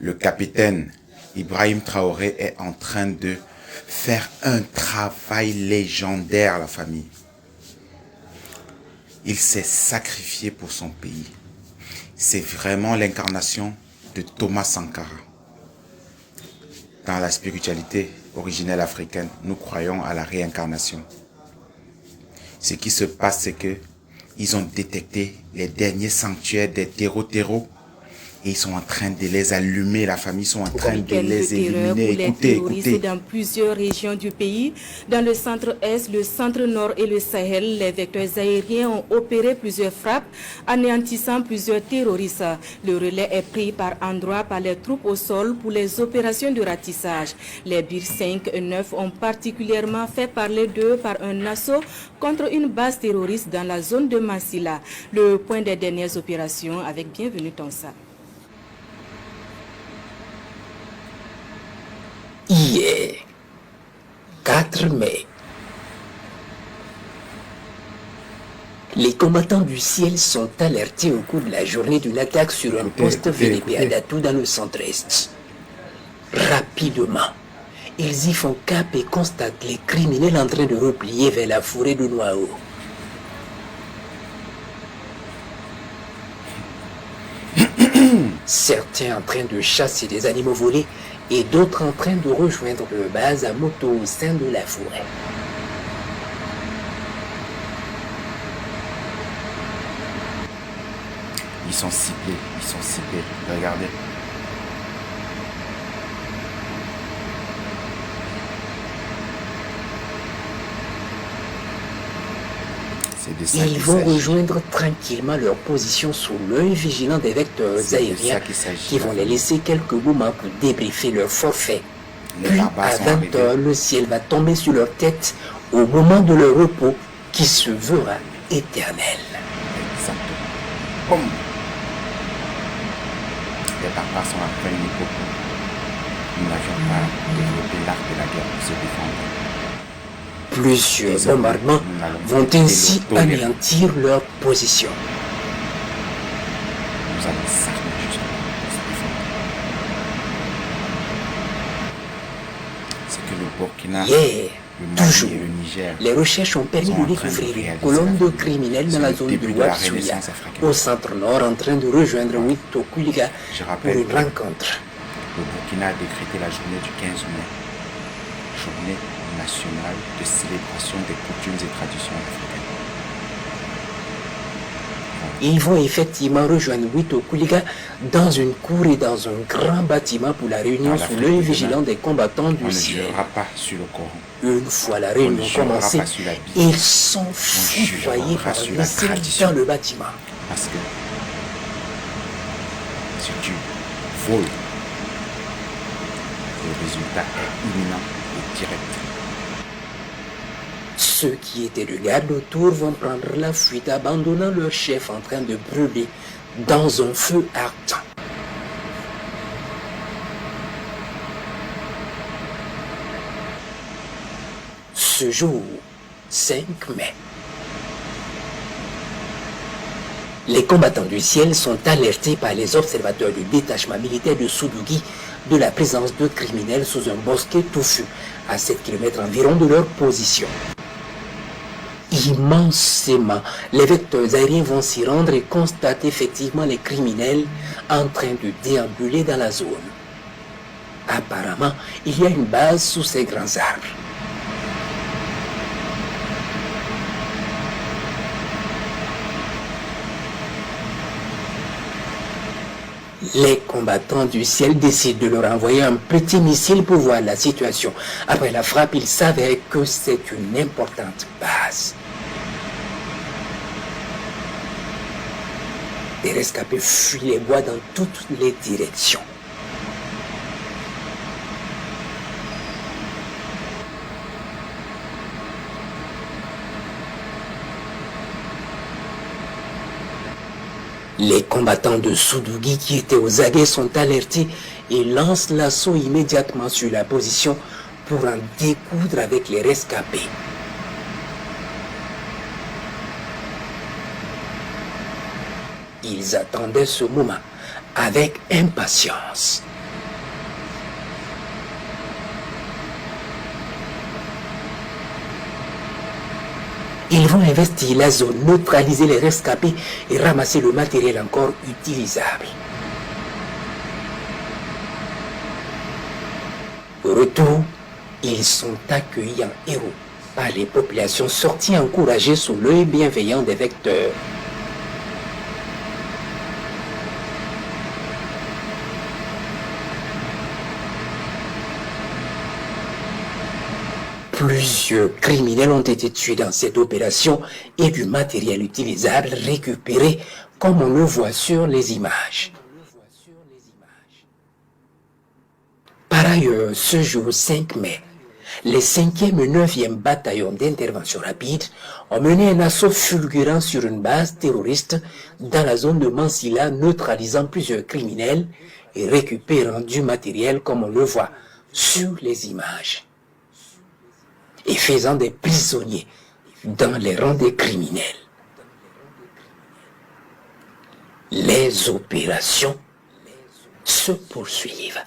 Le capitaine Ibrahim Traoré est en train de faire un travail légendaire, la famille. Il s'est sacrifié pour son pays. C'est vraiment l'incarnation de Thomas Sankara. Dans la spiritualité originelle africaine, nous croyons à la réincarnation. Ce qui se passe, c'est que ils ont détecté les derniers sanctuaires des terreaux et ils sont en train de les allumer. La famille sont en train de les éliminer. Écoutez. Dans plusieurs régions du pays, dans le centre-est, le centre-nord et le Sahel, les vecteurs aériens ont opéré plusieurs frappes, anéantissant plusieurs terroristes. Le relais est pris par endroits par les troupes au sol pour les opérations de ratissage. Les BIR 5 et 9 ont particulièrement fait parler d'eux par un assaut contre une base terroriste dans la zone de Massila. Le point des dernières opérations avec Bienvenue Tonsa. Hier, 4 mai, les combattants du ciel sont alertés au cours de la journée d'une attaque sur un poste VDP à Datou dans le centre-est. Rapidement, ils y font cap et constatent les criminels en train de replier vers la forêt de Noao. Certains en train de chasser des animaux volés et d'autres en train de rejoindre leur base à moto au sein de la forêt. Ils sont ciblés, regardez. Ils vont rejoindre tranquillement leur position sous l'œil vigilant des vecteurs aériens qui vont les laisser quelques moments pour débriefer leur forfait. Puis à 20h, le ciel va tomber sur leur tête au moment de leur repos qui se verra éternel. Exactement. Boum. Les barbares sont après une époque où nous n'avions pas développé l'art de la guerre pour se défendre. Plusieurs bombardements vont ainsi anéantir leur position. Nous allons s'armer justement pour se défendre. C'est que le Burkina, le Mali et le Niger, les recherches ont permis de découvrir une colonne de criminels dans la zone de Ouatsouya, au centre-nord, en train de rejoindre Witokuliga pour une rencontre. Le Burkina a décrété la journée du 15 mai, journée nationale de célébration des coutumes et traditions africaines. Ils vont effectivement rejoindre Witokuliga dans une cour et dans un grand bâtiment pour la réunion sous l'œil vigilant des combattants du ciel. On ne jurera pas sur le Coran. Une fois la réunion commencée, ils sont foudroyés par un missile dans le bâtiment. Parce que si tu voles, le résultat est imminent et direct. Ceux qui étaient de garde autour vont prendre la fuite, abandonnant leur chef en train de brûler dans un feu ardent. Ce jour, 5 mai, les combattants du ciel sont alertés par les observateurs du détachement militaire de Soudougui de la présence de criminels sous un bosquet touffu, à 7 km environ de leur position. Immensément, les vecteurs aériens vont s'y rendre et constatent effectivement les criminels en train de déambuler dans la zone. Apparemment, il y a une base sous ces grands arbres. Les combattants du ciel décident de leur envoyer un petit missile pour voir la situation. Après la frappe, ils savaient que c'est une importante base. Les rescapés fuient les bois dans toutes les directions. Les combattants de Soudougui qui étaient aux aguets sont alertés et lancent l'assaut immédiatement sur la position pour en découdre avec les rescapés. Ils attendaient ce moment avec impatience. Ils vont investir la zone, neutraliser les rescapés et ramasser le matériel encore utilisable. Au retour, ils sont accueillis en héros par les populations sorties encouragées sous l'œil bienveillant des vecteurs. Plusieurs criminels ont été tués dans cette opération et du matériel utilisable récupéré comme on le voit sur les images. Par ailleurs, ce jour 5 mai, les 5e et 9e bataillons d'intervention rapide ont mené un assaut fulgurant sur une base terroriste dans la zone de Mansilla, neutralisant plusieurs criminels et récupérant du matériel comme on le voit sur les images, et faisant des prisonniers dans les rangs des criminels. Les opérations se poursuivent.